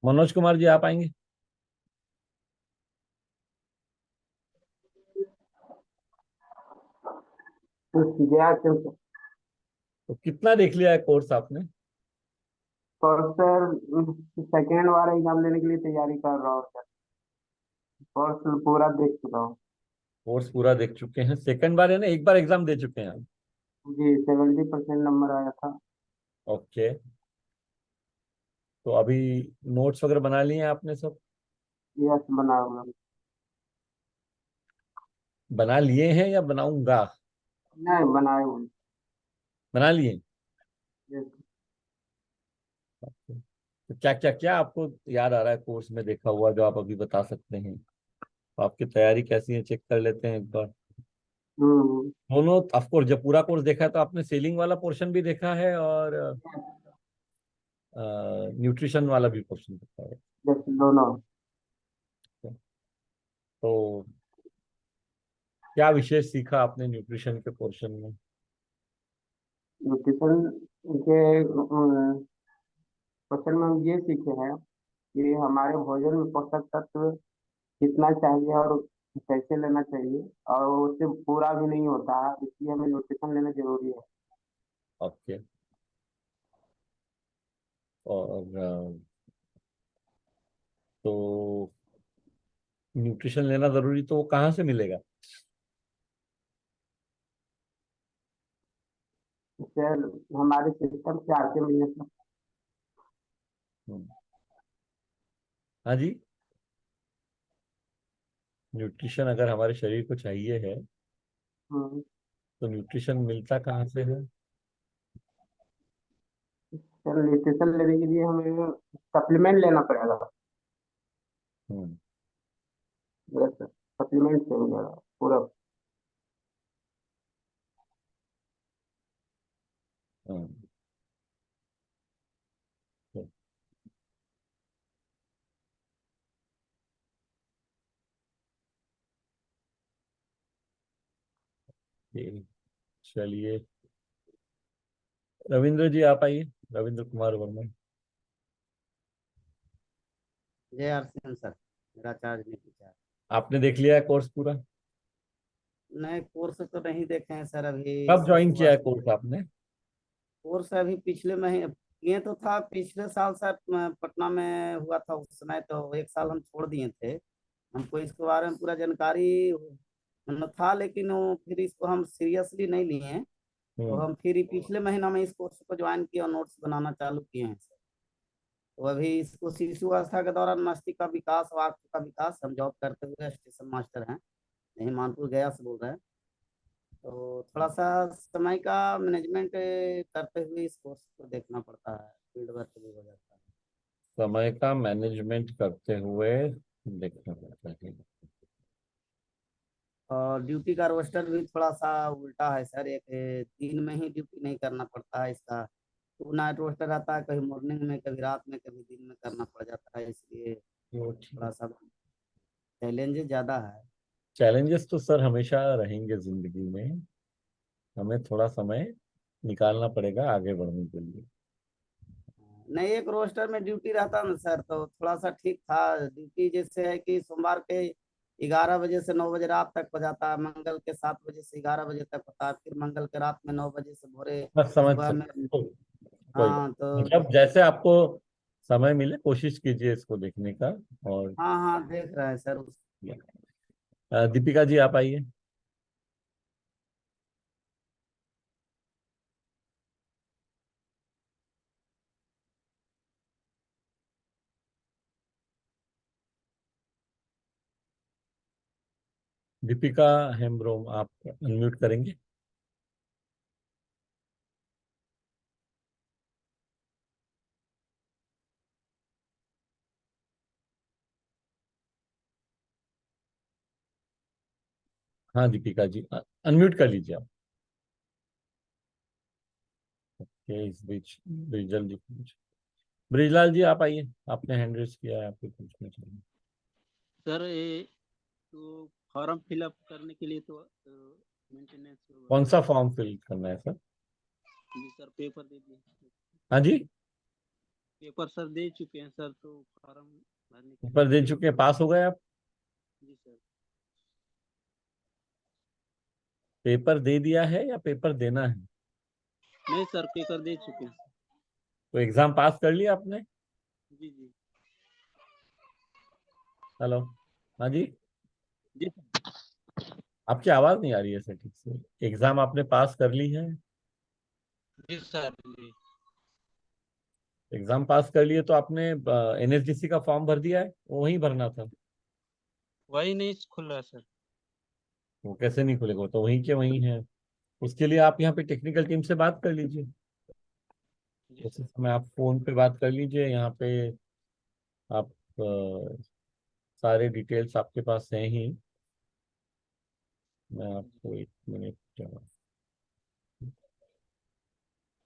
मनोज कुमार जी आप आएंगे? कुछ गया क्यों? तो कितना देख लिया है कोर्स आपने? और सर, सेकेंड बार एग्जाम देने के लिए तैयारी कर रहा हूँ सर। कोर्स पूरा देख चुका हूँ। कोर्स पूरा देख चुके हैं, सेकंड बार है ना, एक बार एग्जाम दे चुके हैं आप? जी, 70% नंबर आया था। ओके। तो अभी नोट्स वगैरह बना लिए हैं आपने सब? यस, बना हुआ। बना लिए हैं या बनाऊंगा? नहीं, बनाए हुए। बना लिए? यस। तो क्या क्या क्या आपको याद आ रहा है कोर्स में देखा हुआ जो आप अभी बता सकते हैं? तो आपकी तैयारी कैसी है चेक कर लेते हैं एक बार। हम्म। दोनों ऑफ कोर्स, जब पूरा कोर्स देखा है तो आपने सेलिंग वाला पोर्शन भी देखा है और न्यूट्रिशन वाला भी पोर्शन देखा है? यस, दोनों। तो क्या विशेष सीखा आपने न्यूट्रिशन के पोर्शन में? न्यूट्रिशन के क्वेश्चन में हम ये सीखे हैं कि हमारे भोजन में पोषक तत्व कितना चाहिए और कैसे लेना चाहिए, और उससे पूरा भी नहीं होता है, इसलिए हमें न्यूट्रिशन लेना जरूरी है। ओके। और तो न्यूट्रिशन लेना जरूरी, तो वो कहाँ से मिलेगा? इससे हमारे सिस्टम से आके मिलने से। हम्म, हाँ जी। न्यूट्रिशन अगर हमारे शरीर को चाहिए है हम्म। तो न्यूट्रिशन मिलता कहाँ से है? सर, न्यूट्रिशन लेने के लिए हमें सप्लीमेंट लेना पड़ेगा। हम्म। यस सर, सप्लीमेंट से मिलेगा पूरा। हम्म, ओके, चलिए। रविंद्र जी आप आइए। रविंद्र कुमार वर्मा। जय आर सी एम सर। मेरा चार्ज नहीं पूछा। आपने देख लिया है कोर्स पूरा? नए कोर्स तो नहीं देखे हैं सर, अभी कब ज्वाइन किया सुबह है से। कोर्स आपने? कोर्स अभी पिछले महीने ये तो था, पिछले साल सर पटना में हुआ था, उस समय तो एक साल हम छोड़ दिए थे। हमको इसके बारे में पूरा जानकारी मतलब था, लेकिन वो फिर इसको हम सीरियसली नहीं लिए हैं। तो हम्म। हम फिर पिछले महीना में इस कोर्स को ज्वाइन किए और नोट्स बनाना चालू किए हैं सर। तो अभी इसको शिशु अवस्था के दौरान मस्तिष्क का विकास और आंख का विकास हम जॉब करते हुए स्टेशन मास्टर हैं, यही मानपुर गया से बोल रहे हैं। तो थोड़ा सा समय का मैनेजमेंट करते हुए इस कोर्स को देखना पड़ता है, फील्ड वर्क भी हो जाता है। समय का मैनेजमेंट करते हुए देखना पड़ता है। और ड्यूटी का रोस्टर भी थोड़ा सा उल्टा है सर, एक दिन में ही ड्यूटी नहीं करना पड़ता है इसका। टू नाइट रोस्टर रहता है, कभी मॉर्निंग में, कभी रात में, कभी दिन में करना पड़ जाता है, इसलिए तो थोड़ा सा चैलेंज ज़्यादा है। चैलेंजेस तो सर हमेशा रहेंगे जिंदगी में। हमें थोड़ा समय निकालना पड़ेगा आगे बढ़ने के लिए। नहीं, एक रोस्टर में ड्यूटी रहता ना सर, तो थोड़ा सा ठीक था। ड्यूटी जैसे है कि सोमवार के 11 बजे से 9 बजे रात तक हो जाता है, मंगल के 7 बजे से 11 बजे तक होता है, फिर मंगल के रात में 9 बजे से भोरे बस समझ सुबह में। सकते हैं। तो कोई बात हाँ नहीं। तो मतलब जैसे आपको समय मिले कोशिश कीजिए इसको देखने का। और हाँ हाँ, देख रहे हैं सर उस। दीपिका जी आप आइए। दीपिका हेम्ब्रोम आप अनम्यूट करेंगे? हाँ दीपिका जी अनम्यूट कर लीजिए आप। ओके, इस बीच ब्रिजल जी पूछ, ब्रिजलाल जी आप आइए। आपने हैंड रेस किया है, आपको पूछना चाहिए। सर ये तो फॉर्म फिलअप करने के लिए तो मेंटेनेंस कौन वगैरह। सा फॉर्म फिल करना है सर? जी सर, पेपर दे दिए। हाँ जी। पेपर सर दे चुके हैं सर, तो फॉर्म भरने के लिए। पेपर दे चुके हैं, पास हो गए आप? जी सर। पेपर दे दिया है या पेपर देना है? नहीं सर, पेपर दे चुके हैं। तो एग्जाम पास कर लिया आपने? जी जी। हेलो। हाँ जी। जी सर। आपकी आवाज नहीं आ रही है सर ठीक से। एग्जाम आपने पास कर ली है? जी सर। जी। एग्जाम पास कर लिए तो आपने एनएसडीसी का फॉर्म भर दिया है? वो वहीं भरना था। वही नहीं खुल रहा सर। वो कैसे नहीं खुलेगा? वो तो वहीं के वहीं है। उसके लिए आप यहाँ पे टेक्निकल टीम से बात कर लीजिए। जी उसी सर। समय आप फोन पे बात कर लीजिए यहाँ पे। आप सारे डिटेल्स आपके पास हैं ही। मैं आपको एक मिनट,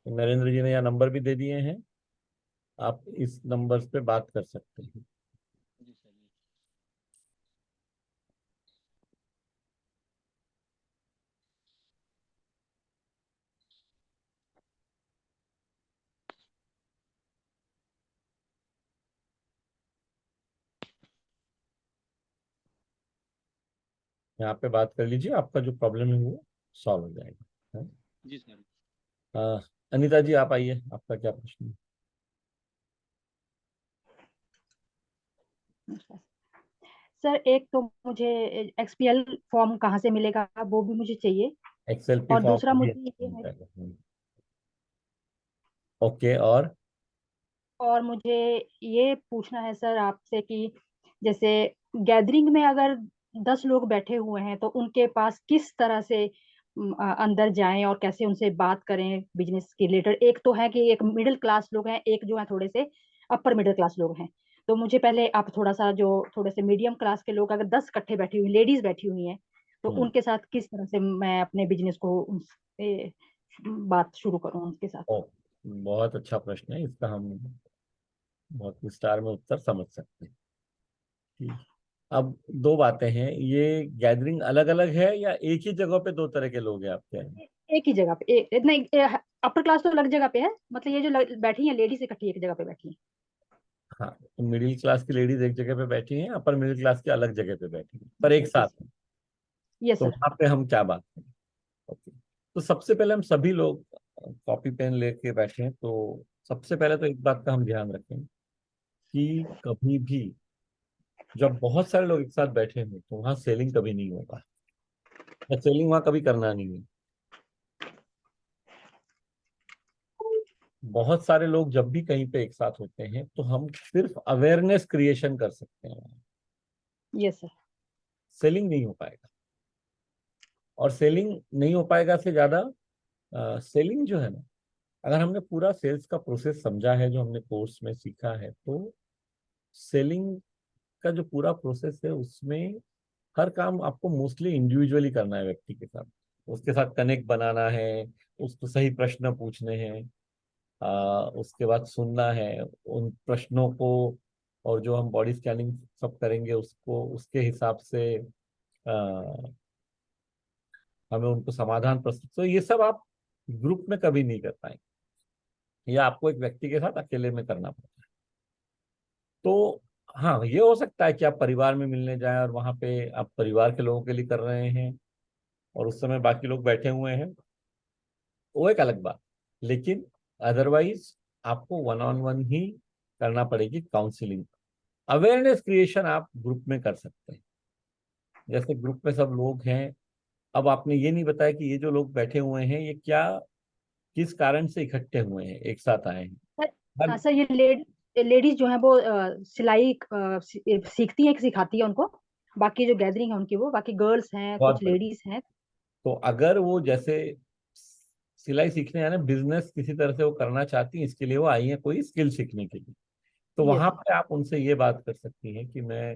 नरेंद्र जी ने यहाँ नंबर भी दे दिए हैं, आप इस नंबर पे बात कर सकते हैं। जी सर। जी। यहाँ पे बात कर लीजिए, आपका जो प्रॉब्लम है वो सॉल्व हो जाएगा। जी सर। अनीता जी आप आइए, आपका क्या प्रश्न है? सर एक तो मुझे एक्सपीएल फॉर्म कहाँ से मिलेगा वो भी मुझे चाहिए। एक्सेल पे और फॉर्म दूसरा अभी मुझे ये है, ओके। और मुझे ये पूछना है सर आपसे कि जैसे गैदरिंग में अगर 10 लोग बैठे हुए हैं तो उनके पास किस तरह से अंदर जाएं और कैसे उनसे बात करें बिजनेस के रिलेटेड। एक तो है कि एक मिडिल क्लास लोग हैं, एक जो है थोड़े से अपर मिडिल क्लास लोग हैं। तो मुझे पहले आप थोड़ा सा जो थोड़े से मीडियम क्लास के लोग अगर 10 इकट्ठे बैठी हुई लेडीज बैठी हुई हैं तो हम्म। उनके साथ किस तरह से मैं अपने बिजनेस को उनसे बात शुरू करूं उनके साथ। ओ, बहुत अच्छा प्रश्न है, इसका हम बहुत विस्तार में उत्तर समझ सकते हैं। ठीक। अब दो बातें हैं, ये गैदरिंग अलग अलग है या एक ही जगह पे दो तरह के लोग हैं आपके यहाँ? एक ही जगह पे नहीं, अपर क्लास तो अलग जगह पे है, मतलब ये जो बैठी है लेडीज इकट्ठी एक जगह पे बैठी है। हाँ, तो मिडिल क्लास की लेडीज एक जगह पे बैठी हैं, अपर मिडिल क्लास की अलग जगह पे बैठी हैं, पर एक जी साथ सर। हैं। यस तो सर। वहां पे हम क्या बात करें? ओके। तो सबसे पहले हम सभी लोग कॉपी पेन लेके बैठे हैं, तो सबसे पहले तो एक बात का हम ध्यान रखें कि कभी भी जब बहुत सारे लोग एक साथ बैठे हैं तो वहां सेलिंग कभी नहीं होगा, या सेलिंग वहां कभी करना नहीं है। बहुत सारे लोग जब भी कहीं पे एक साथ होते हैं तो हम सिर्फ अवेयरनेस क्रिएशन कर सकते हैं, यस सर। सेलिंग नहीं हो पाएगा। और सेलिंग नहीं हो पाएगा से ज्यादा, सेलिंग जो है ना, अगर हमने पूरा सेल्स का प्रोसेस समझा है जो हमने कोर्स में सीखा है, तो सेलिंग का जो पूरा प्रोसेस है उसमें हर काम आपको मोस्टली इंडिविजुअली करना है, व्यक्ति के साथ, उसके साथ कनेक्ट बनाना है, उसको सही प्रश्न पूछने हैं, उसके बाद सुनना है उन प्रश्नों को, और जो हम बॉडी स्कैनिंग सब करेंगे उसको उसके हिसाब से आ, हमें उनको समाधान प्रस्तुत, तो ये सब आप ग्रुप में कभी नहीं कर पाएंगे, या आपको एक व्यक्ति के साथ अकेले में करना पड़ता है। तो हाँ, ये हो सकता है कि आप परिवार में मिलने जाएं और वहां पे आप परिवार के लोगों के लिए कर रहे हैं और उस समय बाकी लोग बैठे हुए हैं, वो एक अलग बात। लेकिन अदरवाइज आपको वन ऑन वन ही करना पड़ेगी काउंसलिंग। अवेयरनेस क्रिएशन आप ग्रुप में कर सकते हैं, जैसे ग्रुप में सब लोग हैं। अब आपने ये नहीं बताया कि ये जो लोग बैठे हुए हैं ये क्या, किस कारण से इकट्ठे हुए हैं, एक साथ आए हैं? सर हर हाँ सर, ये लेडीज जो है वो सिलाई सीखती हैं कि सिखाती है उनको। बाकी जो गैदरिंग है उनकी वो बाकी गर्ल्स हैं बहुत कुछ बड़ी, लेडीज हैं। तो अगर वो जैसे सिलाई सीखने यानी बिजनेस किसी तरह से वो करना चाहती हैं, इसके लिए वो आई हैं कोई स्किल सीखने के लिए, तो यस वहां सर। पे आप उनसे ये बात कर सकती हैं कि मैं,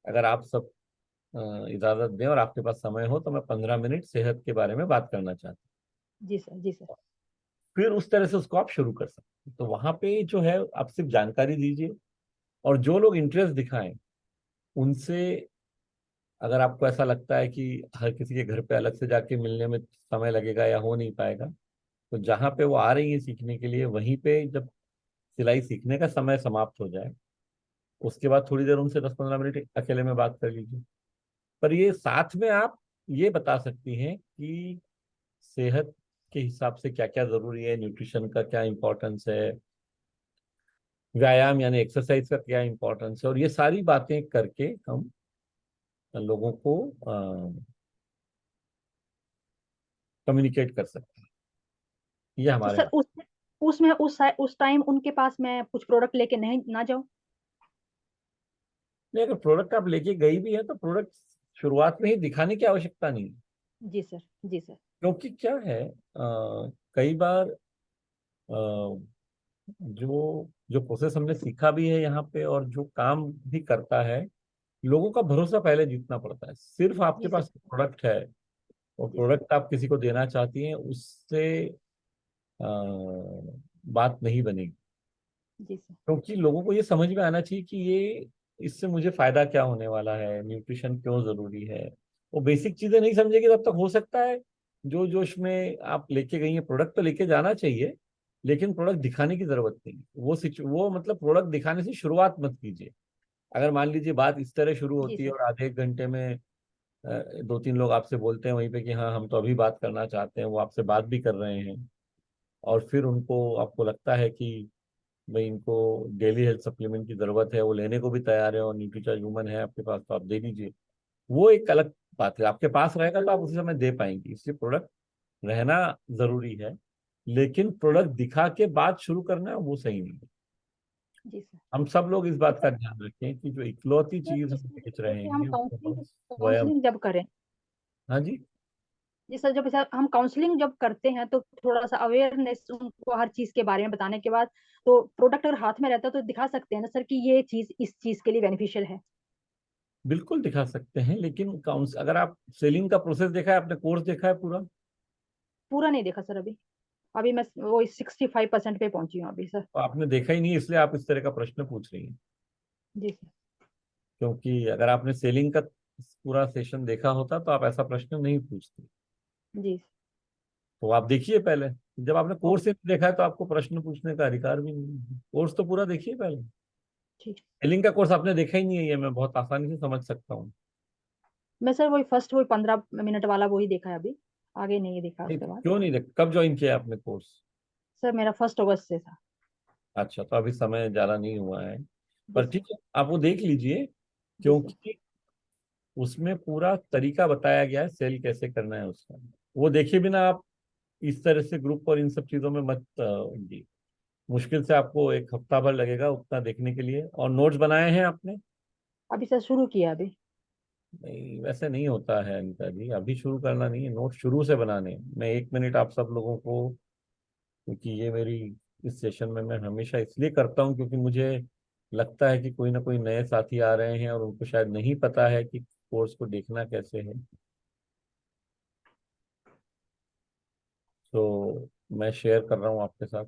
अगर आप सब इजाजत दें और आपके पास समय हो, तो मैं 15 मिनट सेहत के बारे में बात करना चाहती जी सर। जी सर। हूँ। फिर उस तरह से उसको आप शुरू कर सकते हैं। तो वहां पे जो है आप सिर्फ जानकारी दीजिए, और जो लोग इंटरेस्ट दिखाएं उनसे, अगर आपको ऐसा लगता है कि हर किसी के घर पे अलग से जाके मिलने में समय लगेगा या हो नहीं पाएगा, तो जहाँ पे वो आ रही है सीखने के लिए वहीं पे जब सिलाई सीखने का समय समाप्त हो जाए, उसके बाद थोड़ी देर उनसे 10-15 मिनट अकेले में बात कर लीजिए। पर ये साथ में आप ये बता सकती हैं कि सेहत के हिसाब से क्या क्या जरूरी है, न्यूट्रिशन का क्या इंपॉर्टेंस है, व्यायाम यानी एक्सरसाइज का क्या इंपॉर्टेंस है, और ये सारी बातें करके हम लोगों को कम्युनिकेट कर सकते हैं। ये तो हमारे सर उसमें उस टाइम उनके पास मैं कुछ प्रोडक्ट लेके नहीं ना जाऊं? नहीं, अगर प्रोडक्ट आप लेके गई भी है तो प्रोडक्ट शुरुआत में ही दिखाने की आवश्यकता नहीं है। जी सर, जी सर। क्योंकि क्या है, कई बार जो जो प्रोसेस हमने सीखा भी है यहाँ पे और जो काम भी करता है, लोगों का भरोसा पहले जीतना पड़ता है। सिर्फ आपके जी सर, पास प्रोडक्ट है और जी सर, प्रोडक्ट आप किसी को देना चाहती हैं, उससे बात नहीं बनेगी। जी सर। क्योंकि लोगों को ये समझ में आना चाहिए कि ये इससे मुझे फायदा क्या होने वाला है, न्यूट्रिशन क्यों जरूरी है। वो बेसिक चीजें नहीं समझेगी तब तक हो सकता है जो जोश में आप लेके गई हैं। प्रोडक्ट तो लेके जाना चाहिए, लेकिन प्रोडक्ट दिखाने की जरूरत नहीं। वो मतलब प्रोडक्ट दिखाने से शुरुआत मत कीजिए। अगर मान लीजिए बात इस तरह शुरू जी होती है सर। और आधे एक घंटे में 2-3 लोग आपसे बोलते हैं वहीं पे कि हाँ हम तो अभी बात करना चाहते हैं, वो आपसे बात भी कर रहे हैं, और फिर उनको आपको लगता है कि भाई इनको डेली हेल्थ सप्लीमेंट की जरूरत है, वो लेने को भी तैयार है और न्यूट्रीचार्ज वूमन है आपके पास तो आप दे दीजिए, वो एक अलग बात है। आपके पास रहेगा तो आप उसी समय दे पाएंगे, इसलिए प्रोडक्ट रहना जरूरी है। लेकिन प्रोडक्ट दिखा के बात शुरू करना वो सही नहीं है। जी सर। हम सब लोग इस तो बात का सर, ध्यान रखें कि जो इकलौती सर चीज हम इसमें बेच रहे जैसे हम हैं वो काउंसलिंग स्वयं। काउंसलिंग जब करें, हाँ जी। जी सर, जब ऐसा हम काउंसलिंग जब करते हैं तो थोड़ा सा अवेयरनेस उनको हर चीज के बारे में बताने के बाद, तो प्रोडक्ट अगर हाथ में रहता है तो दिखा सकते हैं ना सर कि ये चीज इस चीज के लिए बेनिफिशियल है। बिल्कुल दिखा सकते हैं, लेकिन काउंस अगर आप सेलिंग का प्रोसेस देखा है, आपने कोर्स देखा है पूरा? पूरा नहीं देखा सर अभी। अभी मैं वो 65% पे पहुंची हूँ अभी सर। तो आपने देखा ही नहीं, इसलिए आप इस तरह का प्रश्न पूछ रही हैं। जी सर। क्योंकि अगर आपने सेलिंग का पूरा सेशन देखा होता तो आप ऐसा प्रश्न नहीं पूछते। जी। तो आप देखिए पहले। जब आपने कोर्स ओके। ही नहीं देखा है तो आपको प्रश्न पूछने का अधिकार भी नहीं है। कोर्स तो पूरा देखिए पहले। ठीक। सेलिंग का कोर्स आपने देखा ही नहीं है, ये मैं बहुत आसानी से समझ सकता हूँ। मैं सर वही 15 मिनट वाला वही देखा है अभी, आगे नहीं देखा उसके बाद। क्यों नहीं देख, कब ज्वाइन किया आपने कोर्स? सर मेरा 1 अगस्त से था। अच्छा, तो अभी समय ज्यादा नहीं हुआ है। जी पर सर। ठीक है, आप वो देख लीजिए, जी सर। क्योंकि उसमें पूरा तरीका बताया गया है सेल कैसे करना है उसका। वो देखे बिना आप इस तरह से ग्रुप और इन सब चीजों में मत जी। मुश्किल से आपको एक हफ्ता भर लगेगा उतना देखने के लिए। और नोट्स बनाए हैं आपने? अभी सर शुरू किया अभी। नहीं, वैसे नहीं होता है अनिता जी, अभी शुरू करना नहीं है, नोट शुरू से बनाने हैं। मैं 1 मिनट आप सब लोगों को, क्योंकि ये मेरी इस सेशन में मैं हमेशा इसलिए करता हूँ क्योंकि मुझे लगता है कि कोई ना कोई नए साथी आ रहे हैं और उनको शायद नहीं पता है कि कोर्स को देखना कैसे है। तो मैं शेयर कर रहा हूँ आपके साथ।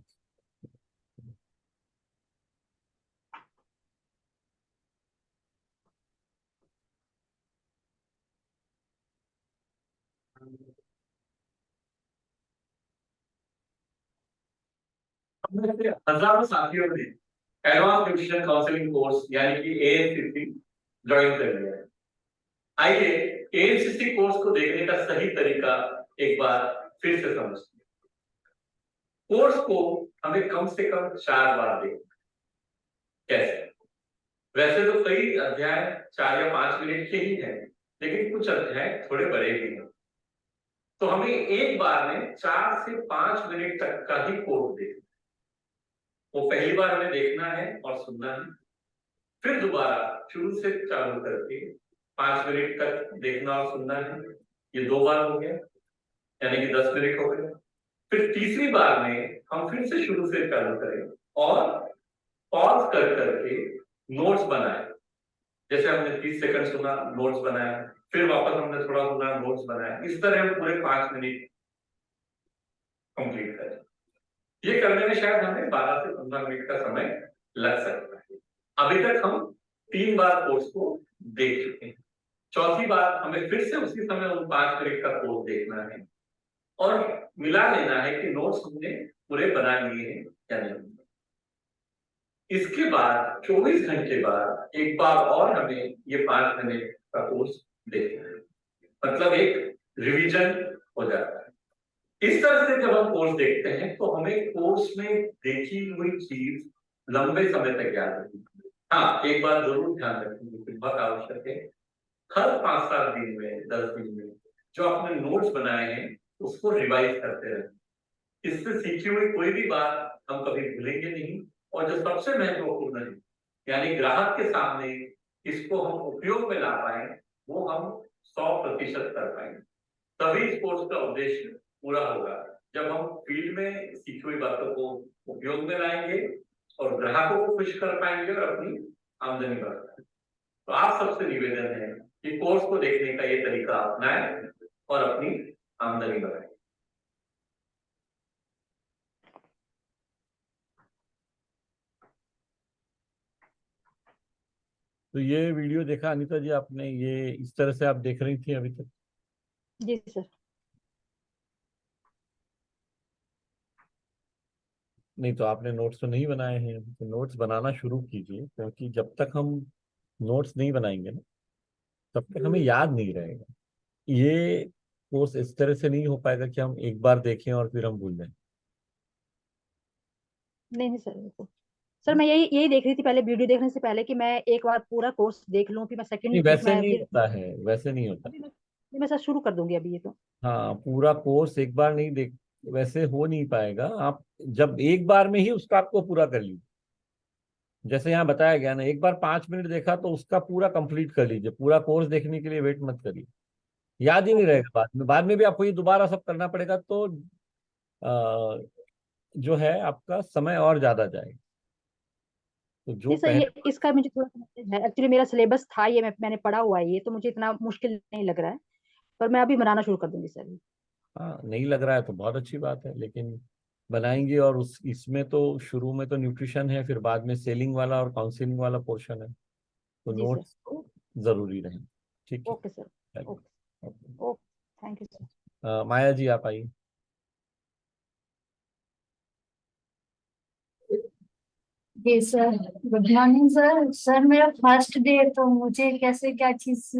हमने से हजारों साथियों ने एडवांस न्यूट्रिशन काउंसलिंग कोर्स यानी कि एएनसीसी ज्वाइन कर लिया है। आइए एएनसीसी कोर्स को देखने का सही तरीका एक बार फिर से समझते हैं। कोर्स को हमें कम से कम 4 बार देखना। कैसे? वैसे तो कई अध्याय 4 या 5 मिनट के ही हैं, लेकिन कुछ अध्याय थोड़े बड़े भी हैं। तो हमें एक बार में 4 से 5 मिनट तक का ही कोर्स देखना। वो पहली बार हमें देखना है और सुनना है, फिर दोबारा शुरू से चालू करके 5 मिनट तक देखना और सुनना है। ये 2 बार हो गया, यानी कि 10 मिनट हो गए। फिर तीसरी बार में हम फिर से शुरू से चालू करें और पॉज कर करके नोट्स बनाए। जैसे हमने 30 सेकंड सुना, नोट्स बनाया, फिर वापस हमने थोड़ा सुना, नोट्स बनाया। इस तरह हम पूरे 5 मिनट कंप्लीट करें। ये करने में शायद हमें 12 से 15 मिनट का समय लग सकता है। अभी तक हम 3 बार कोर्स को देख चुके हैं। चौथी बार हमें फिर से उसी समय उन 5 मिनट का कोर्स देखना है और मिला लेना है कि नोट्स हमने पूरे बना लिए हैं या नहीं। इसके बाद 24 घंटे बाद एक बार और हमें ये 5 महीने का कोर्स देखना है, मतलब एक रिवीजन हो जाता है। इस तरह से जब हम कोर्स देखते हैं तो हमें कोर्स में देखी हुई चीज लंबे समय तक याद रहती है। हाँ, एक बात जरूर ध्यान रखेंगे कि बहुत आवश्यक है, हर 5-7 दिन में, 10 दिन में जो आपने नोट्स बनाए हैं उसको रिवाइज करते रहें। इससे सीखी हुई कोई भी बात हम कभी भूलेंगे नहीं, और जो सबसे महत्वपूर्ण है, यानी ग्राहक के सामने इसको हम उपयोग में ला पाए, वो हम 100% कर पाएंगे। तभी इस कोर्स का उद्देश्य पूरा होगा, जब हम फील्ड में सीखी हुई बातों को उपयोग में लाएंगे और ग्राहकों को खुश कर पाएंगे और अपनी आमदनी बढ़ा पाएंगे। तो आप सबसे निवेदन है कि कोर्स को देखने का ये तरीका अपनाएं और अपनी आमदनी बढ़ाएं। तो ये वीडियो देखा अनीता जी आपने, ये इस तरह से आप देख रही थी अभी तक? जी सर। नहीं तो आपने नोट्स तो नहीं बनाए हैं, तो नोट्स बनाना शुरू कीजिए, क्योंकि जब तक हम नोट्स नहीं बनाएंगे ना, तब तक हमें याद नहीं रहेगा। ये कोर्स इस तरह से नहीं हो पाएगा कि हम एक बार देखें और फिर हम भूल जाएं। नहीं नहीं सर, बिल्कुल सर, मैं यही यही देख रही थी पहले, वीडियो देखने से पहले, कि मैं एक बार पूरा कोर्स देख लूं, फिर मैं नहीं, सेकंड वैसे मैं नहीं फिर होता है, वैसे नहीं होता। मैं सर शुरू कर दूंगी अभी ये तो। हाँ, पूरा कोर्स एक बार नहीं देख, वैसे हो नहीं पाएगा। आप जब एक बार में ही उसका आपको पूरा कर लीजिए, जैसे यहाँ बताया गया ना, एक बार 5 मिनट देखा तो उसका पूरा कंप्लीट कर लीजिए। पूरा कोर्स देखने के लिए वेट मत करिए, याद ही नहीं ओके। रहेगा बाद में भी आपको ये दोबारा सब करना पड़ेगा, तो जो है आपका समय और ज्यादा जाएगा। तो जो नहीं सर, ये पहले, इसका मुझे थोड़ा सा है, एक्चुअली मेरा सिलेबस था ये, मैंने पढ़ा हुआ है ये, तो मुझे इतना मुश्किल नहीं लग रहा है, पर मैं अभी बनाना शुरू कर दूंगी सर। हाँ नहीं लग रहा है तो बहुत अच्छी बात है, लेकिन बनाएंगे। और उस इसमें तो शुरू में तो न्यूट्रिशन है, फिर बाद में सेलिंग वाला और काउंसलिंग वाला पोर्शन है, तो जी सर। नोट्स जरूरी रहे। ठीक है, ओके सर। चलिए। Okay. Okay, thank you sir. Maya ji आप आइए। जी sir, good morning sir. Sir मेरा फर्स्ट डे है, तो मुझे कैसे क्या चीज,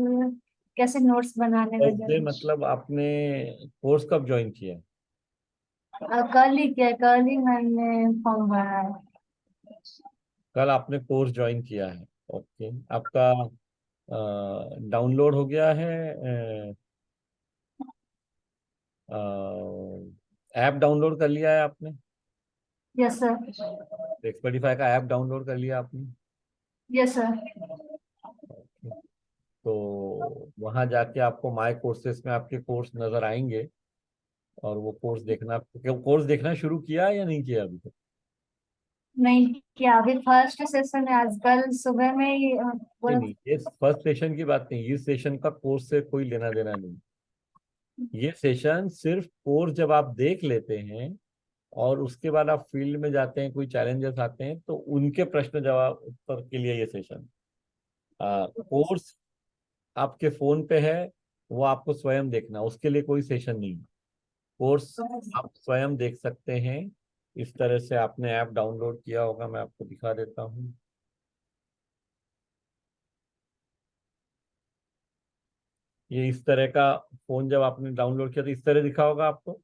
कैसे नोट्स बनाने फर्स्ट डे वगैरह। मतलब आपने कोर्स कब ज्वाइन किया है? कल ही क्या, कल ही मैंने फॉर्म भरा है। कल आपने कोर्स ज्वाइन किया है, ओके। आपका डाउनलोड हो गया है, ऐप डाउनलोड कर लिया है आपने? Yes sir. एक्सपर्टिफाई का ऐप डाउनलोड कर लिया आपने? Yes sir. तो वहां जाके आपको माय कोर्सेस में आपके कोर्स नजर आएंगे, और वो कोर्स देखना शुरू किया है या नहीं किया अभी तक? नहीं क्या, अभी फर्स्ट सेशन है, आज कल सुबह में ही नहीं बोला। नहीं, ये फर्स्ट सेशन की बात नहीं, इस सेशन का कोर्स से कोई लेना देना नहीं। ये सेशन सिर्फ कोर्स जब आप देख लेते हैं और उसके बाद आप फील्ड में जाते हैं, कोई चैलेंजेस आते हैं, तो उनके प्रश्न जवाब उत्तर के लिए ये सेशन। कोर्स आपके फोन पे है, वो आपको स्वयं देखना, उसके लिए कोई सेशन नहीं। कोर्स आप स्वयं देख सकते हैं। इस तरह से आपने ऐप डाउनलोड किया होगा, मैं आपको दिखा देता हूँ। ये इस तरह का फोन जब आपने डाउनलोड किया तो इस तरह दिखा होगा आपको,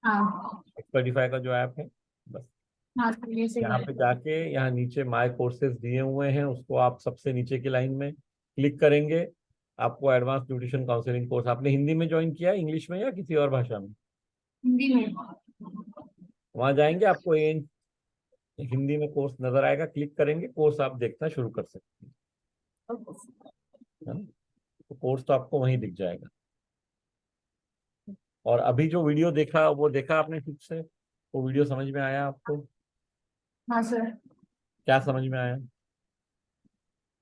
हाँ। स्पॉटिफाई का जो ऐप है। बस हाँ सर, ये सही यहाँ है। पे जाके, यहाँ नीचे माय कोर्सेज दिए हुए हैं, उसको आप सबसे नीचे की लाइन में क्लिक करेंगे। आपको एडवांस न्यूट्रिशन काउंसलिंग कोर्स आपने हिंदी में ज्वाइन किया है, इंग्लिश में या किसी और भाषा में? हिंदी में। वहां जाएंगे, आपको ये हिंदी में कोर्स नजर आएगा, क्लिक करेंगे, कोर्स आप देखना शुरू कर सकते हैं, है ना? तो कोर्स तो आपको वहीं दिख जाएगा। और अभी जो वीडियो देखा वो देखा आपने ठीक से? वो वीडियो समझ में आया आपको? हाँ सर। क्या समझ में आया?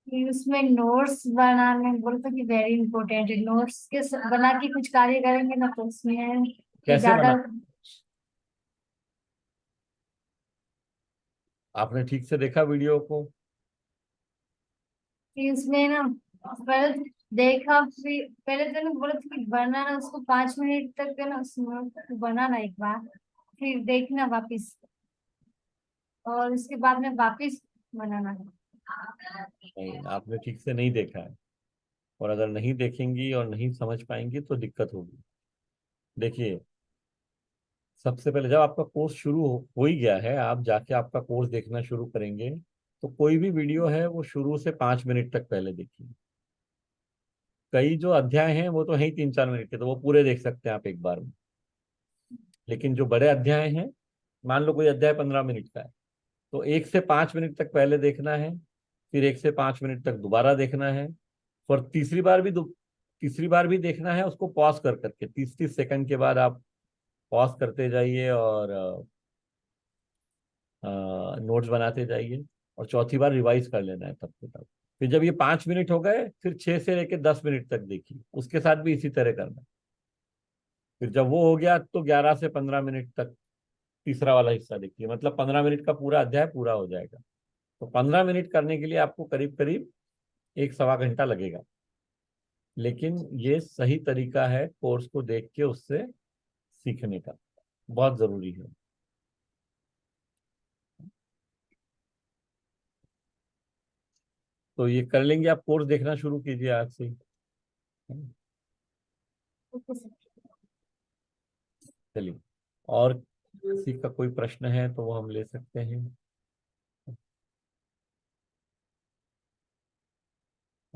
कि उसमें नोट्स बनाने बोलते कि वेरी इंपॉर्टेंट है, नोट्स के बना के कुछ कार्य करेंगे ना, तो उसमें कि कैसे ज्यादा। बना, आपने ठीक से देखा वीडियो को? कि उसमें ना, पहले देखा, फिर पहले तो ना बोला था कि बनाना उसको 5 मिनट तक है ना, उसमें बनाना एक बार, फिर देखना वापिस। और उसके बाद में वापस बनाना है। नहीं, आपने ठीक से नहीं देखा है, और अगर नहीं देखेंगी और नहीं समझ पाएंगी तो दिक्कत होगी। देखिए, सबसे पहले जब आपका कोर्स शुरू हो ही गया है, आप जाके आपका कोर्स देखना शुरू करेंगे, तो कोई भी वीडियो है वो शुरू से 5 मिनट तक पहले देखिए। कई जो अध्याय हैं वो तो है ही 3-4 मिनट के, तो वो पूरे देख सकते हैं आप एक बार में। लेकिन जो बड़े अध्याय हैं, मान लो कोई अध्याय 15 मिनट का है, तो 1 से 5 मिनट तक पहले देखना है, फिर 1 से 5 मिनट तक दोबारा देखना है, और तीसरी बार भी देखना है, उसको पॉज कर करके 30-30 सेकंड के बाद आप पॉज करते जाइए और नोट्स बनाते जाइए, और चौथी बार रिवाइज कर लेना है तब के तब। फिर जब ये 5 मिनट हो गए, फिर 6 से लेकर 10 मिनट तक देखिए, उसके साथ भी इसी तरह करना है। फिर जब वो हो गया तो 11 से 15 मिनट तक तीसरा वाला हिस्सा देखिए, मतलब 15 मिनट का पूरा अध्याय पूरा हो जाएगा। तो 15 मिनट करने के लिए आपको करीब करीब 1 सवा घंटा लगेगा। लेकिन ये सही तरीका है कोर्स को देख के उससे सीखने का, बहुत जरूरी है। तो ये कर लेंगे, आप कोर्स देखना शुरू कीजिए आज से ही। Okay sir. चलिए, और किसी का कोई प्रश्न है तो वो हम ले सकते हैं।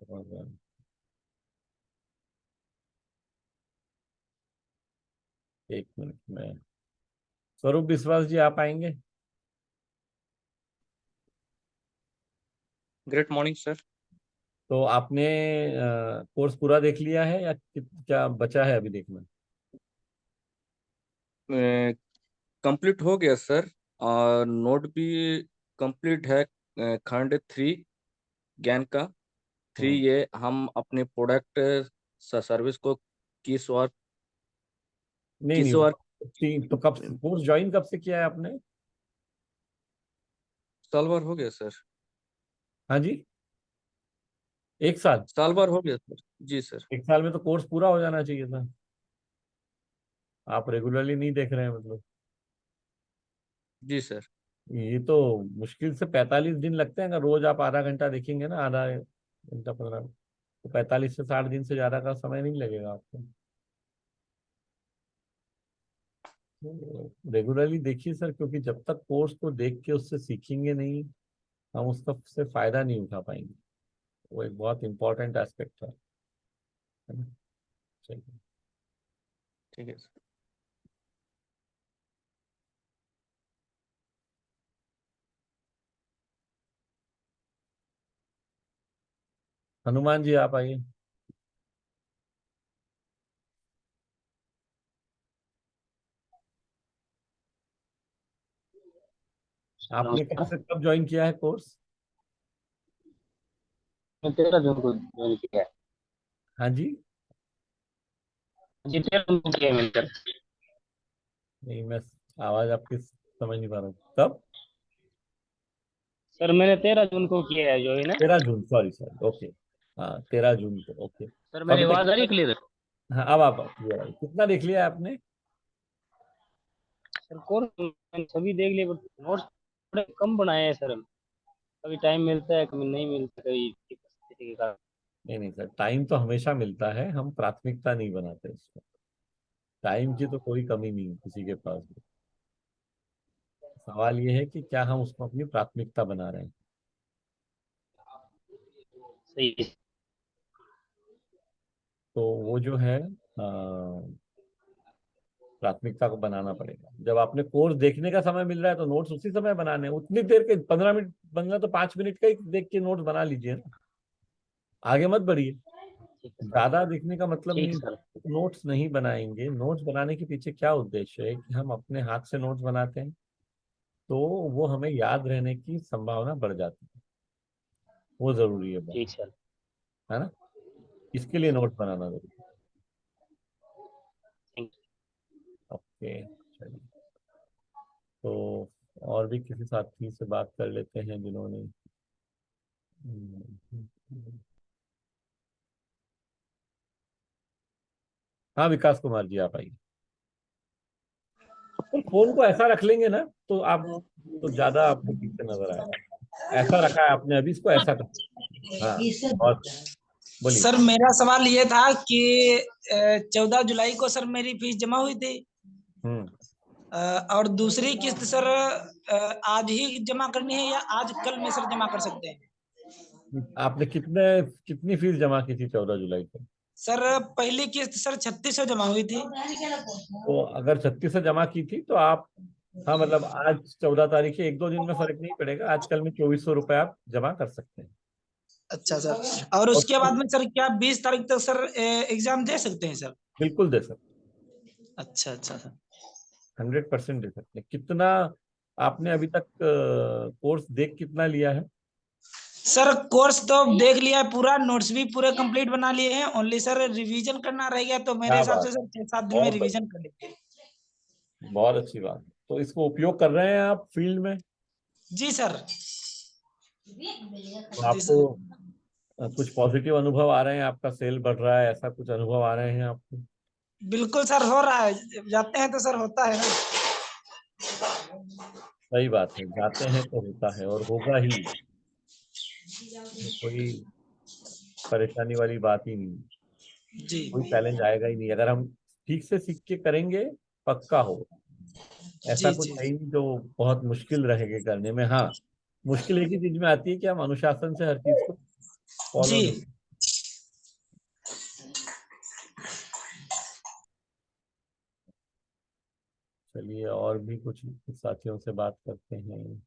और 1 मिनट में स्वरूप विश्वास जी आप आएंगे? Great morning sir. तो आपने कोर्स पूरा देख लिया है या क्या बचा है अभी देखना? कंप्लीट हो गया सर, और नोट भी कंप्लीट है। खंड 3 ज्ञान का 3, हम्म, ये हम अपने प्रोडक्ट सर्विस को किस और नहीं किस नहीं, और तो कब कोर्स ज्वाइन कब से किया है आपने? साल भर हो गया सर। हाँ जी, 1 साल? साल भर हो गया सर। जी सर। 1 साल में तो कोर्स पूरा हो जाना चाहिए था। आप रेगुलरली नहीं देख रहे हैं मतलब। जी सर। ये तो मुश्किल से 45 दिन लगते हैं, अगर रोज आप आधा घंटा देखेंगे ना, आधा घंटा 15, तो 45 से 60 दिन से ज्यादा का समय नहीं लगेगा आपको। रेगुलरली देखिए सर, क्योंकि जब तक कोर्स को देख के उससे सीखेंगे नहीं, हम उसका से फायदा नहीं उठा पाएंगे। वो एक बहुत इंपॉर्टेंट एस्पेक्ट है ना? चलिए। ठीक है सर। हनुमान जी आप आइए। आपने कब नमस्कार। से कब ज्वाइन किया है कोर्स? मैं 13 जून को ज्वाइन किया है। हाँ जी। जी 13 जून को किया है मैंने सर। नहीं, मैं आवाज आपकी समझ नहीं पा रहा हूँ। कब? सर मैंने 13 जून को किया है ज्वाइन। 13 जून, सॉरी सॉरी, ओके। हाँ, 13 जून को, ओके। सर तो मेरी अभी तक आवाज आ रही कितना? है क्लियर? हाँ, अब आप clear आई। कितना देख लिया है आपने? सर कोर्स मैंने सभी देख लिए, बट नोट्स थोड़े कम बनाए हैं सर। कभी टाइम मिलता है, कभी नहीं मिलता, कभी किसी के कारण। नहीं नहीं सर, टाइम तो हमेशा मिलता है, हम प्राथमिकता नहीं बनाते इसको। टाइम की तो कोई कमी नहीं है किसी के पास भी। सवाल ये है कि क्या हम उसको अपनी प्राथमिकता बना रहे हैं। सही है। तो वो जो है प्राथमिकता को बनाना पड़ेगा। जब आपने कोर्स देखने का समय मिल रहा है तो नोट्स उसी समय बनाने हैं। उतनी देर के 15 मिनट बनना, तो 5 मिनट का ही देख के नोट्स बना लीजिए ना, आगे मत बढ़िए। ठीक है सर। ज्यादा देखने का मतलब ठीक नहीं। है सर। नोट्स नहीं बनाएंगे, नोट्स बनाने के पीछे क्या उद्देश्य है कि हम अपने हाथ से नोट्स बनाते हैं, तो वो हमें याद रहने की संभावना बढ़ जाती है। वो जरूरी है बहुत, ठीक सर। है ना? इसके लिए नोट्स बनाना जरूरी थैंक है। ओके, चलिए। तो और भी किसी साथी से बात कर लेते हैं जिन्होंने हाँ, विकास कुमार जी आप आइए। तो फोन को ऐसा रख लेंगे ना तो आप तो ज्यादा आपको ठीक से नजर आएगा। ऐसा रखा है आपने, अभी इसको ऐसा कर। हाँ, और बोलिए। सर मेरा सवाल ये था कि 14 जुलाई को सर मेरी फीस जमा हुई थी, हम्म और दूसरी किस्त सर आज ही जमा करनी है या आज कल में सर जमा कर सकते हैं? आपने कितनी फीस जमा की थी 14 जुलाई को? सर पहली किस्त सर 3600 जमा हुई थी। तो अगर 3600 जमा की थी तो आप, हाँ मतलब आज 14 तारीख है, 1-2 दिन में फर्क नहीं पड़ेगा, आजकल में 2400 रुपए आप जमा कर सकते हैं। अच्छा सर, और उसके बाद में सर क्या 20 तारीख तक सर एग्जाम दे सकते हैं सर? बिल्कुल दे सकते, अच्छा अच्छा सर। 100% दे सकते हैं। कितना आपने अभी तक कोर्स देख कितना लिया है? सर कोर्स तो देख लिया है पूरा, नोट्स भी पूरे कंप्लीट बना लिए हैं, ओनली सर रिवीजन करना रह गया, तो मेरे क्या हिसाब बात, से सर 6-7 दिन में बहुत रिवीजन कर लेंगे। बहुत अच्छी बात। तो इसको उपयोग कर रहे हैं आप फील्ड में? जी सर। तो जी सर। आपको कुछ पॉजिटिव अनुभव आ रहे हैं, आपका सेल बढ़ रहा है, ऐसा कुछ अनुभव आ रहे हैं आपको? बिल्कुल सर, हो रहा है, जाते हैं तो सर होता है ना। सही बात है, जाते हैं तो होता है और होगा ही, कोई परेशानी वाली बात ही नहीं, जी कोई चैलेंज आएगा ही नहीं अगर हम ठीक से सीख के करेंगे, पक्का हो। ऐसा जी कुछ जी है ही नहीं जो बहुत मुश्किल रहेगा करने में। हाँ, मुश्किल एक ही चीज में आती है कि हम अनुशासन से हर चीज को फॉलो जी। नहीं। चलिए और भी कुछ साथियों से बात करते हैं।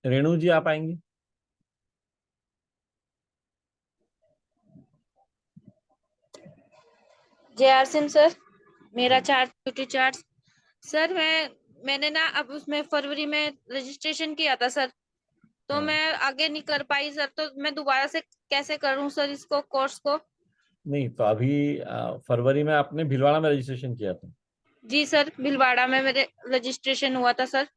रेणु जी आप आएंगे? JR सिंह सर, मेरा चार्ज ड्यूटी चार्ज सर, मैंने ना अब उसमें फरवरी में रजिस्ट्रेशन किया था सर, तो हाँ। मैं आगे नहीं कर पाई सर, तो मैं दोबारा से कैसे करूं सर इसको, कोर्स को? नहीं तो अभी फरवरी में आपने भीलवाड़ा में रजिस्ट्रेशन किया था? जी सर, भीलवाड़ा में मेरे रजिस्ट्रेशन हुआ था सर।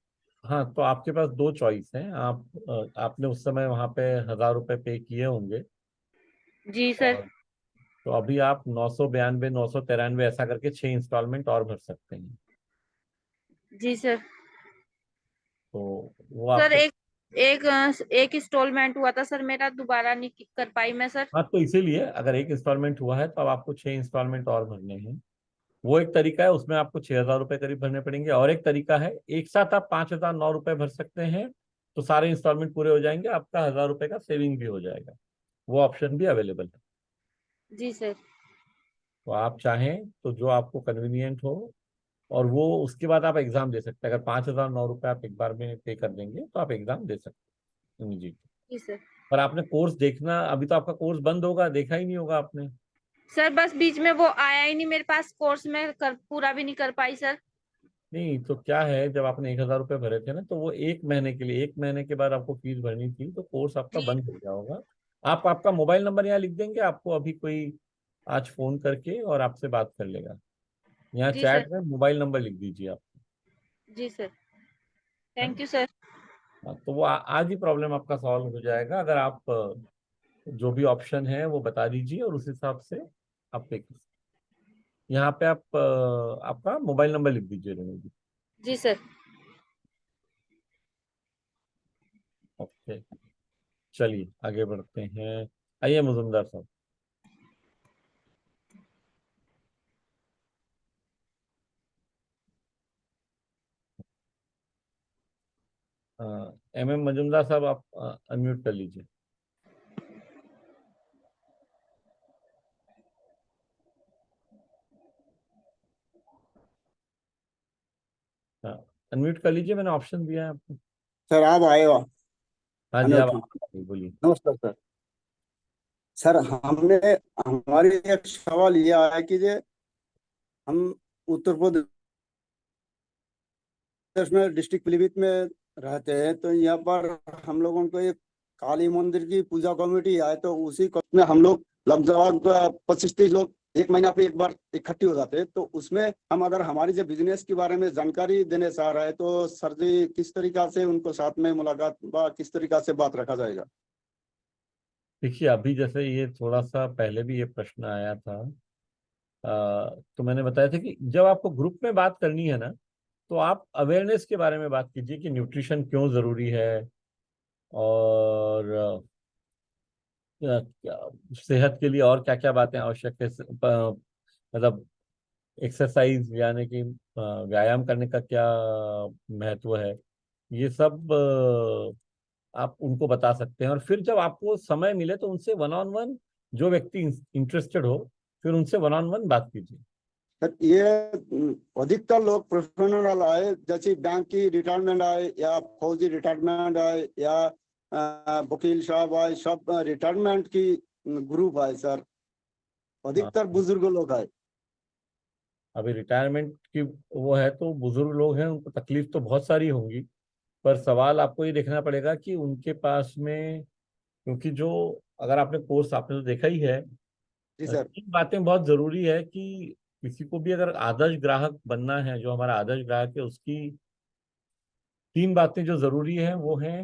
हाँ, तो आपके पास दो चॉइस हैं। आपने उस समय वहां पे 1000 रुपये पे किए होंगे, जी सर। और तो अभी आप 992, 993 ऐसा करके 6 इंस्टॉलमेंट और भर सकते हैं। जी सर। तो वो सर आपके, एक इंस्टॉलमेंट हुआ था सर मेरा, दोबारा नहीं कर पाई मैं सर। हाँ तो इसीलिए अगर एक इंस्टॉलमेंट हुआ है तो अब आपको 6 इंस्टॉलमेंट और भरने हैं। वो एक तरीका है, उसमें आपको 6000 रुपये करीब भरने पड़ेंगे। और एक तरीका है, एक साथ आप 5009 रुपये भर सकते हैं, तो सारे इंस्टॉलमेंट पूरे हो जाएंगे, आपका 1000 रुपये का सेविंग भी हो जाएगा। वो ऑप्शन भी अवेलेबल है। जी सर। तो आप चाहें तो जो आपको कन्वीनियंट हो, और वो उसके बाद आप एग्जाम दे सकते हैं। अगर 5009 रुपये आप एक बार में पे कर देंगे तो आप एग्जाम दे सकते हैं इमीडिएटली। जी सर। पर आपने कोर्स देखना, अभी तो आपका कोर्स बंद होगा, देखा ही नहीं होगा आपने। सर बस बीच में वो आया ही नहीं मेरे पास कोर्स, में पूरा भी नहीं कर पाई सर। नहीं तो क्या है, जब आपने 1000 रुपये भरे थे ना, तो वो 1 महीने के लिए, 1 महीने के बाद आपको फीस भरनी थी, तो कोर्स आपका बंद हो गया होगा। आप आपका मोबाइल नंबर यहाँ लिख देंगे, आपको अभी कोई आज फोन करके और आपसे बात कर लेगा। यहाँ जी सर। चैट में मोबाइल नंबर लिख दीजिए आप। जी सर। है थैंक यू सर। हाँ, तो वो आज ही प्रॉब्लम आपका सॉल्व हो जाएगा। अगर आप जो भी ऑप्शन है वो बता दीजिए और उस हिसाब से आप पे कर सकते हैं। यहाँ पे आप आपका मोबाइल नंबर लिख दीजिए रेणु जी। जी सर। ओके, चलिए आगे बढ़ते हैं। आइए मुजुमदार साहब। MM मजुमदार साहब आप अनम्यूट कर लीजिए। हाँ, अनम्यूट कर लीजिए, मैंने ऑप्शन दिया है आपको। सर आप आए हो? हाँ जी, आप बोलिए। नमस्कार सर। सर हमने हमारी एक सवाल ये आया कि जे हम उत्तर प्रदेश में डिस्ट्रिक्ट पीलीभीत में रहते हैं, तो यहाँ पर हम लोगों को एक काली मंदिर की पूजा कमेटी है, तो उसी में हम लोग लगभग 25-30 लोग एक महीना पे एक बार इकट्ठी हो जाते हैं, तो उसमें हम अगर हमारी जो बिजनेस के बारे में जानकारी देने चाह रहे हैं तो सर जी किस तरीका से उनको साथ में मुलाकात व किस तरीका से बात रखा जाएगा? देखिए, अभी जैसे ये थोड़ा सा पहले भी ये प्रश्न आया था, तो मैंने बताया था कि जब आपको ग्रुप में बात करनी है ना, तो आप अवेयरनेस के बारे में बात कीजिए कि न्यूट्रिशन क्यों जरूरी है, और सेहत के लिए और क्या क्या बातें आवश्यक है, मतलब एक्सरसाइज यानी कि व्यायाम करने का क्या महत्व है, ये सब आप उनको बता सकते हैं। और फिर जब आपको समय मिले तो उनसे वन ऑन वन, जो व्यक्ति इंटरेस्टेड हो, फिर उनसे वन ऑन वन बात कीजिए। सर ये अधिकतर लोग प्रोफेशनल आए, जैसे बैंक की रिटायरमेंट आए या फौजी रिटायरमेंट आए या वकील साहब आए, सब रिटायरमेंट की ग्रुप आए सर, अधिकतर बुजुर्ग लोग आए। अभी रिटायरमेंट की वो है तो बुजुर्ग लोग हैं, उनको तकलीफ तो बहुत सारी होंगी, पर सवाल आपको ये देखना पड़ेगा कि उनके पास में, क्योंकि जो, अगर आपने कोर्स आपने तो देखा ही है, जी सर। तीन बातें बहुत जरूरी है कि किसी को भी अगर आदर्श ग्राहक बनना है, जो हमारा आदर्श ग्राहक है, उसकी तीन बातें जो जरूरी है वो है,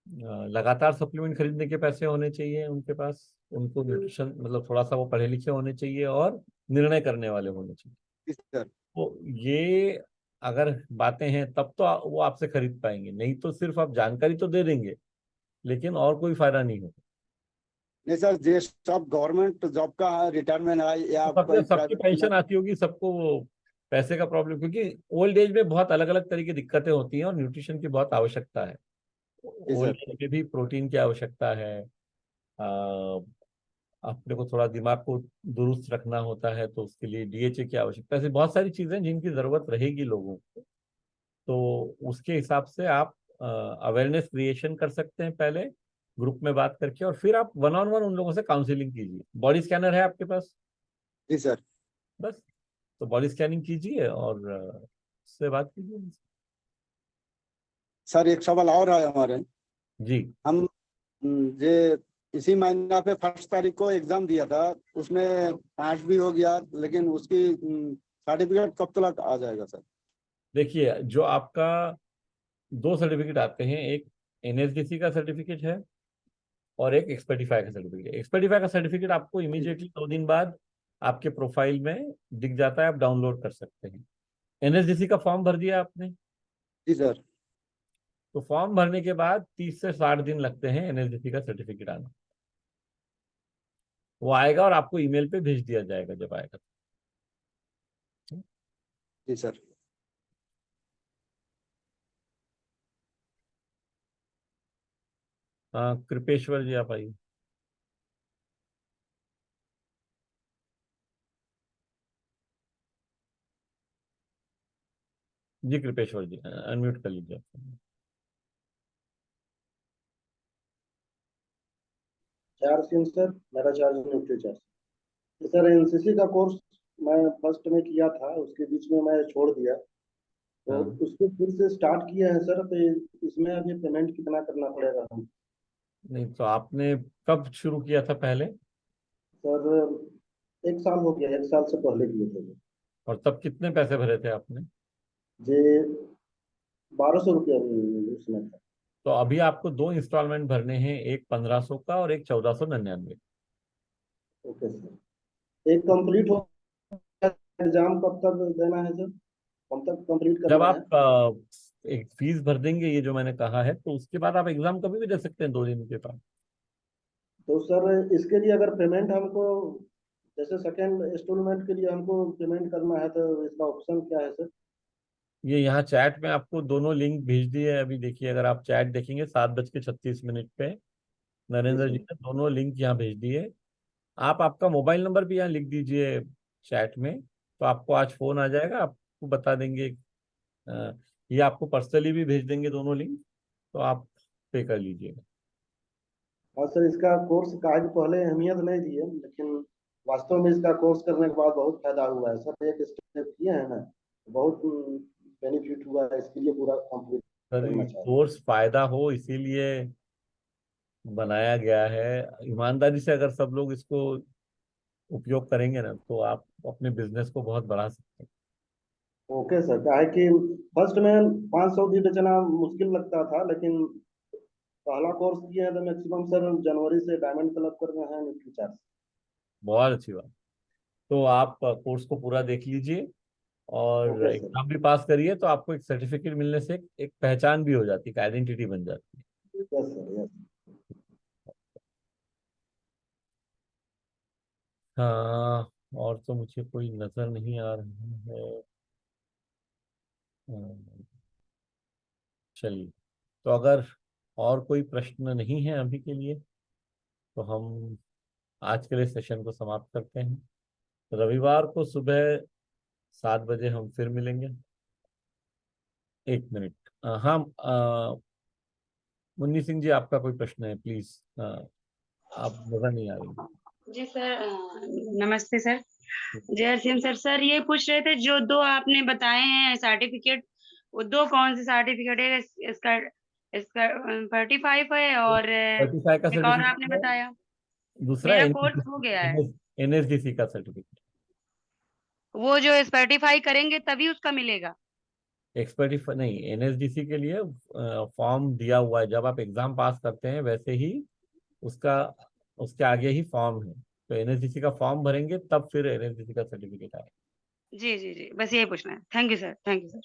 लगातार सप्लीमेंट खरीदने के पैसे होने चाहिए उनके पास, उनको न्यूट्रिशन मतलब थोड़ा सा वो पढ़े लिखे होने चाहिए, और निर्णय करने वाले होने चाहिए। जी सर। तो ये अगर बातें हैं तब तो वो आपसे खरीद पाएंगे, नहीं तो सिर्फ आप जानकारी तो दे देंगे लेकिन और कोई फायदा नहीं होगा। नहीं सर, जे सब गवर्नमेंट जॉब का रिटायरमेंट आए या कोई सबकी प्राइवेट पेंशन आती होगी, सबको वो पैसे का प्रॉब्लम, क्योंकि ओल्ड एज में बहुत अलग अलग तरह की दिक्कतें होती हैं और न्यूट्रिशन की बहुत आवश्यकता है। जी ओल्ड सर। एज में भी प्रोटीन की आवश्यकता है, अपने को थोड़ा दिमाग को दुरुस्त रखना होता है तो उसके लिए डीएचए की आवश्यकता है, ऐसी बहुत सारी चीजें जिनकी जरूरत रहेगी लोगों को। तो उसके हिसाब से आप अवेयरनेस क्रिएशन कर सकते हैं पहले ग्रुप में बात करके, और फिर आप वन ऑन वन उन लोगों से काउंसलिंग कीजिए। बॉडी स्कैनर है आपके पास? जी सर। बस, तो बॉडी स्कैनिंग कीजिए और उससे बात कीजिए। सर एक सवाल और है हमारे। जी। हम जे इसी महीना पे 1 तारीख को एग्जाम दिया था, उसमें पास भी हो गया, लेकिन उसकी सर्टिफिकेट कब तक आ जाएगा सर? देखिए, जो आपका दो सर्टिफिकेट आते हैं, एक एनएसडीसी का सर्टिफिकेट है और एक एक्सपर्टीफाई का सर्टिफिकेट। एक्सपर्टीफाई का सर्टिफिकेट आपको इमीडिएटली 2 दिन बाद आपके प्रोफाइल में दिख जाता है, आप डाउनलोड कर सकते हैं। एनएसडीसी का फॉर्म भर दिया आपने? जी सर। तो फॉर्म भरने के बाद 30 से 60 दिन लगते हैं एनएसडीसी का सर्टिफिकेट आना। वो आएगा और आपको ईमेल पे भेज दिया जाएगा जब आएगा। जी सर। हाँ, कृपेश्वर जी आप आइए। जी कृपेश्वर जी, अनम्यूट कर लीजिए। चार्ज क्यों सर? मेरा चार्ज न्यूट्री चार्ज। तो सर एनसीसी का कोर्स मैं फर्स्ट में किया था, उसके बीच में मैं छोड़ दिया, तो हाँ, उसको फिर से स्टार्ट किया है सर। तो इसमें अभी पेमेंट कितना करना पड़ेगा हम? नहीं तो आपने कब शुरू किया था पहले? सर 1 साल हो गया, 1 साल से पहले किए थे। और तब कितने पैसे भरे थे आपने? जे 1200 रुपया उसमें था। तो अभी आपको 2 इंस्टॉलमेंट भरने हैं, एक 1500 का और एक 1499। Okay sir. एक कंप्लीट हो, एग्जाम कब तक देना है सर? कब तक कंप्लीट जब करना है? आप एक फीस भर देंगे ये जो मैंने कहा है, तो उसके बाद आप एग्जाम कभी भी दे सकते हैं 2 दिन के बाद। तो सर इसके लिए अगर पेमेंट हमको, जैसे सेकेंड इंस्टॉलमेंट के लिए हमको पेमेंट करना है, तो इसका ऑप्शन क्या है सर? ये यहाँ चैट में आपको दोनों लिंक भेज दिए हैं। अभी देखिए, अगर आप चैट देखेंगे 7:36 पे जी नरेंद्र जी सर। ने दोनों लिंक यहाँ भेज दिए। आप आपका मोबाइल नंबर भी यहाँ लिख दीजिए चैट में, तो आपको आज फोन आ जाएगा, आपको बता देंगे। अ, ये आपको पर्सनली भी भेज देंगे दोनों लिंक, तो आप पे कर लीजिएगा। और सर इसका कोर्स का आज पहले अहमियत नहीं दी है, लेकिन वास्तव में इसका कोर्स करने के बाद बहुत फायदा हुआ है सर। एक स्टेप किए हैं ना, बहुत बेनिफिट हुआ है, इसके लिए पूरा कंप्लीट सर करना ये चाहिए। कोर्स फायदा हो इसीलिए बनाया गया है। ईमानदारी से अगर सब लोग इसको उपयोग करेंगे ना तो आप अपने बिजनेस को बहुत बढ़ा सकते हैं। ओके सर, क्या है कि फर्स्ट में 500 भी बेचना मुश्किल लगता था, लेकिन पहला कोर्स किए हैं तो मैक्सिमम सर जनवरी से डायमंड क्लब कर रहे हैं न्यूट्रीचार्ज। बहुत अच्छी बात। तो आप कोर्स को पूरा देख लीजिए और ओके सर। एग्जाम भी पास करिए तो आपको एक सर्टिफिकेट मिलने से एक पहचान भी हो जाती है, एक आइडेंटिटी बन जाती है। Yes sir, yes. हाँ, और तो मुझे कोई नजर नहीं आ रहा है। हाँ, चलिए, तो अगर और कोई प्रश्न नहीं है अभी के लिए तो हम आज के लिए सेशन को समाप्त करते हैं। रविवार को सुबह 7 बजे हम फिर मिलेंगे। एक मिनट, हाँ, मुन्नी सिंह जी, आपका कोई प्रश्न है प्लीज? आप नजर नहीं आ रही। जी सर, नमस्ते सर। जय सिंह सर। सर ये पूछ रहे थे, जो दो आपने बताए हैं सर्टिफिकेट, वो दो कौन से सर्टिफिकेट है? इसका इसका 35 है और सर्टिफाई का एक और सर्टिफिकेट आपने है, बताया। दूसरा मेरा कोर्स हो गया है, एनएसडीसी का सर्टिफिकेट। वो जो सर्टिफाई करेंगे तभी उसका मिलेगा। एक्सपर्टी नहीं, एनएसडीसी के लिए फॉर्म दिया हुआ है, जब आप एग्जाम पास करते हैं वैसे ही उसका, उसके आगे ही फॉर्म है, तो एनएसडीसी का फॉर्म भरेंगे तब फिर एनएसडीसी का सर्टिफिकेट आएगा। जी जी जी, बस यही पूछना है। Thank you sir, thank you sir.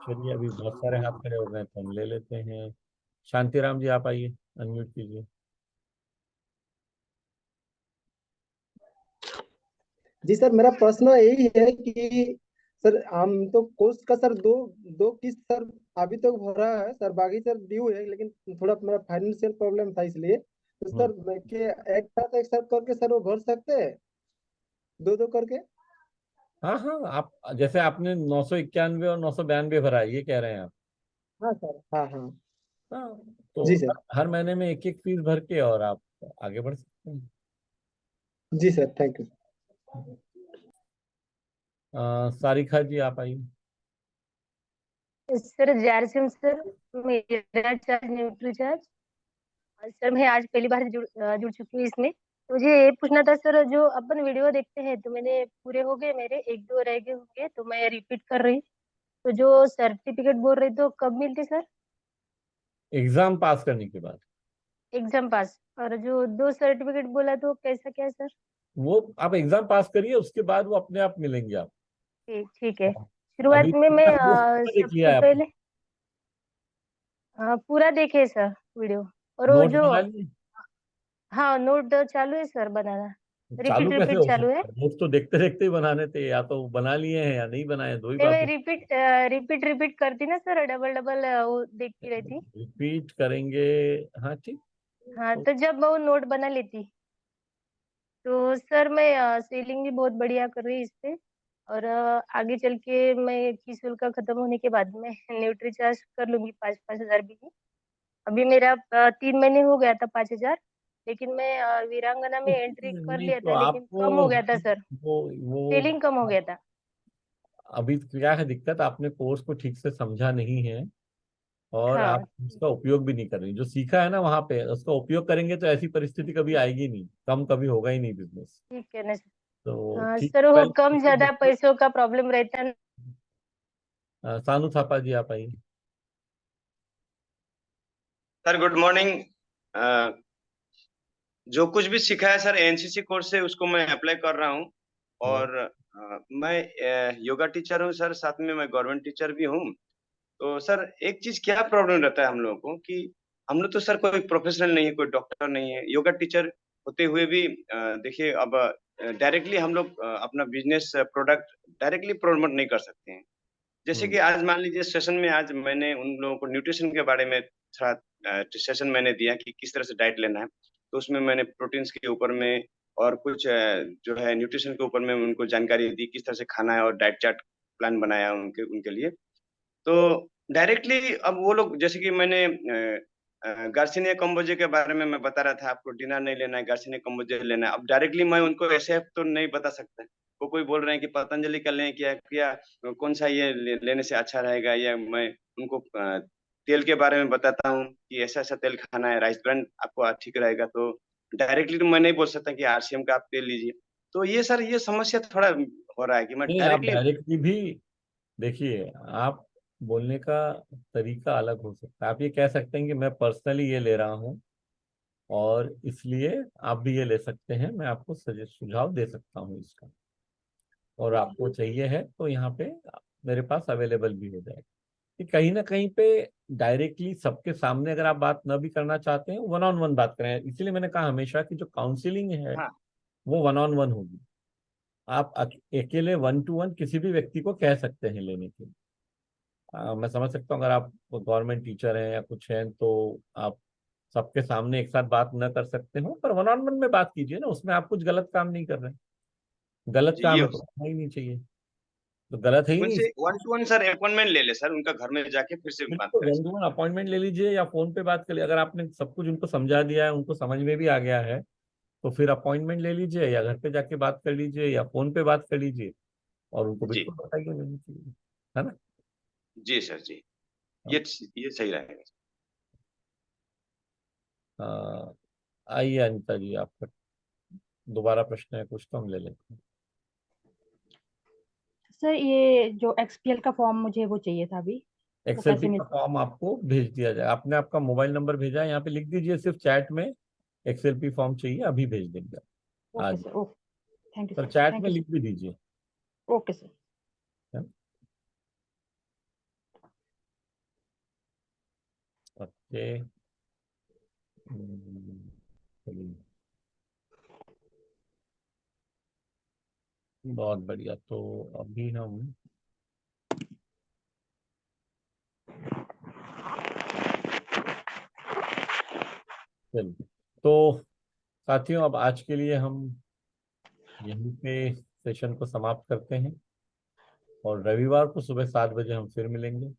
चलिए, अभी बहुत सारे हाथ खड़े हो गए तो हम ले लेते हैं। शांतिराम जी, आप आइए, अनम्यूट कीजिए। जी सर, मेरा प्रश्न यही है कि सर हम तो कोर्स का सर दो दो किस्त सर अभी तक भरा है सर, बाकी सर ड्यू है, लेकिन थोड़ा मेरा फाइनेंशियल प्रॉब्लम था इसलिए। तो सर मैं के एक साथ करके सर वो भर सकते हैं, दो दो करके? हाँ हाँ, आप जैसे आपने 991 और 992 भरा है, ये कह रहे हैं आप? हाँ सर, हाँ हाँ। हाँ, तो जी सर। हर महीने में एक एक फीस भर के और आप आगे बढ़ सकते हैं। जी सर, थैंक यू। सारिका जी, आप आइए। सर जैरसिम सर, मेरा चार्ज न्यूट्री चार्ज। सर मैं आज पहली बार जुड़ चुकी हूँ इसमें। तो मुझे ये पूछना था सर, जो अपन वीडियो देखते हैं तो मैंने पूरे हो गए, मेरे एक दो रह गए होंगे तो मैं रिपीट कर रही। तो जो सर्टिफिकेट बोल रहे तो कब मिलते सर? एग्जाम पास करने के बाद। एग्जाम पास। और जो दो सर्टिफिकेट बोला तो कैसा क्या है सर? वो आप एग्जाम पास करिए, उसके बाद वो अपने आप मिलेंगे आप। ठीक ठीक है। अभी शुरुआत में मैं देख लिया सबसे है आपने? पहले पूरा देखे सर वीडियो। और वो नोट्स जो, बना लिए? हाँ नोट चालू है सर बनाना, चालू रिपीट कैसे रिपीट हो चालू है। सकता है? नोट्स तो देखते देखते ही बनाने थे, या तो बना लिए हैं या नहीं बनाए, दो ही नहीं बात मैं हो। रिपीट रिपीट रिपीट करती ना सर, डबल डबल वो देखती रहती। रिपीट करेंगे, हाँ ठीक। हाँ तो तो जब मैं वो नोट बना लेती तो सर मैं सेलिंग भी बहुत बढ़िया कर रही इस पे। और आगे चल के मैं किस का खत्म होने के बाद में न्यूट्री चार्ज कर लूंगी 5,000 भी। अभी मेरा 3 महीने हो गया था 5,000, लेकिन मैं वीरांगना में एंट्री कर नहीं, लिया तो था, लेकिन आपको कम हो गया था सर, वो सेलिंग कम हो गया था। अभी क्या है दिक्कत, आपने कोर्स को ठीक से समझा नहीं है और हाँ आप उसका उपयोग भी नहीं कर रही। जो सीखा है ना वहां पे उसका उपयोग करेंगे तो ऐसी परिस्थिति कभी आएगी नहीं, कम कभी होगा ही नहीं बिजनेस। ठीक है ना सर। तो हाँ ठीक, सर, वो कम पहले ज्यादा पैसों का प्रॉब्लम रहता है। सानू थापा जी, आप आइए। Sir good morning. जो कुछ भी सीखा है सर एनसीसी कोर्स से, उसको मैं अप्लाई कर रहा हूँ। और मैं योगा टीचर हूँ सर, साथ में मैं गवर्नमेंट टीचर भी हूँ। तो सर एक चीज क्या प्रॉब्लम रहता है हम लोगों को कि हम लोग तो सर कोई प्रोफेशनल नहीं है, कोई डॉक्टर नहीं है, योगा टीचर होते हुए भी देखिए अब डायरेक्टली हम लोग अपना बिजनेस प्रोडक्ट डायरेक्टली प्रमोट नहीं कर सकते हैं। जैसे कि आज मान लीजिए सेशन में आज मैंने उन लोगों को न्यूट्रिशन के बारे में थोड़ा सेशन मैंने दिया कि किस तरह से डाइट लेना है। तो उसमें मैंने प्रोटीन्स के ऊपर में और कुछ जो है न्यूट्रिशन के ऊपर में उनको जानकारी दी, किस तरह से खाना है, और डाइट चार्ट प्लान बनाया उनके उनके लिए। तो डायरेक्टली अब वो लोग, जैसे कि मैंने गार्सिनिया कंबोजे के बारे में मैं बता रहा था, आपको डिनर नहीं लेना है, गार्सिनिया कंबोजे लेना है। अब डायरेक्टली मैं उनको ऐसे तो नहीं बता सकता। वो कोई बोल रहे हैं कि पतंजलि का लें क्या क्या, कौन सा ये लेने से अच्छा रहेगा, या मैं उनको तेल के बारे में बताता हूँ कि ऐसा ऐसा तेल खाना है, राइस ब्रांड आपको ठीक रहेगा। तो डायरेक्टली तो मैं नहीं बोल सकता कि आरसीएम का आप ले लीजिए। तो ये सर ये समस्या थोड़ा हो रहा है कि मैं नहीं, आप डायरेक्टली डायरेक्टली भी देखिए, आप बोलने का तरीका अलग हो सकता है। आप ये कह सकते हैं कि मैं पर्सनली ये ले रहा हूँ और इसलिए आप भी ये ले सकते हैं, मैं आपको सुझाव दे सकता हूँ इसका, और आपको चाहिए है तो यहाँ पे मेरे पास अवेलेबल भी हो जाएगा। कि कहीं ना कहीं पे डायरेक्टली सबके सामने अगर आप बात न भी करना चाहते हैं, वन ऑन वन बात करें। इसीलिए मैंने कहा हमेशा कि जो काउंसलिंग है हाँ वो वन ऑन वन होगी। आप अकेले 1 to 1 किसी भी व्यक्ति को कह सकते हैं लेने के लिए। मैं समझ सकता हूँ अगर आप गवर्नमेंट टीचर हैं या कुछ हैं तो आप सबके सामने एक साथ बात न कर सकते हो, पर वन ऑन वन में बात कीजिए ना। उसमें आप कुछ गलत काम नहीं कर रहे। गलत जी ये काम है हो तो सकता करना ही नहीं चाहिए, तो गलत है है। ही नहीं। मुझसे 1 to 1 सर अपॉइंटमेंट ले ले सर, उनका घर में जाके फिर से बात बिल्कुल करें one sir. To one appointment ले लीजिए या फोन पे बात कर लीजिए। अगर आपने सब कुछ उनको समझा दिया है, उनको समझ में भी आ गया है, तो फिर अपॉइंटमेंट ले लीजिए या घर पे जाके बात कर लीजिए या फोन पे बात कर लीजिए, और उनको जी बिल्कुल बताइए लेने के लिए, है ना। जी सर जी, ये सही रहेगा। हाँ, आइए अनिता जी, आपका दोबारा प्रश्न है कुछ तो हम ले लेते हैं। सर ये जो एक्सपीएल का फॉर्म मुझे वो चाहिए था अभी, वो एक्सएलपी कैसे मिल। का फॉर्म आपको भेज दिया जाए। आपने आपका मोबाइल नंबर भेजा है, यहाँ पे लिख दीजिए सिर्फ चैट में एक्सएलपी फॉर्म चाहिए, अभी भेज देंगे ओके आज। सर, ओके, थैंक यू पर सर, चैट थैंक में यू लिख भी दीजिए। Sir, okay sir. ओके, चलिए, बहुत बढ़िया। तो अभी हम चलिए, तो साथियों अब आज के लिए हम यहीं पे सेशन को समाप्त करते हैं, और रविवार को सुबह 7 बजे हम फिर मिलेंगे।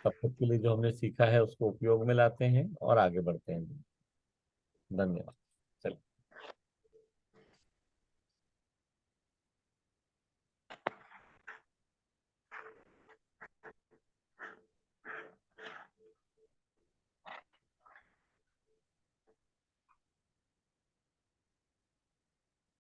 तब तक के लिए जो हमने सीखा है उसको उपयोग में लाते हैं और आगे बढ़ते हैं। धन्यवाद।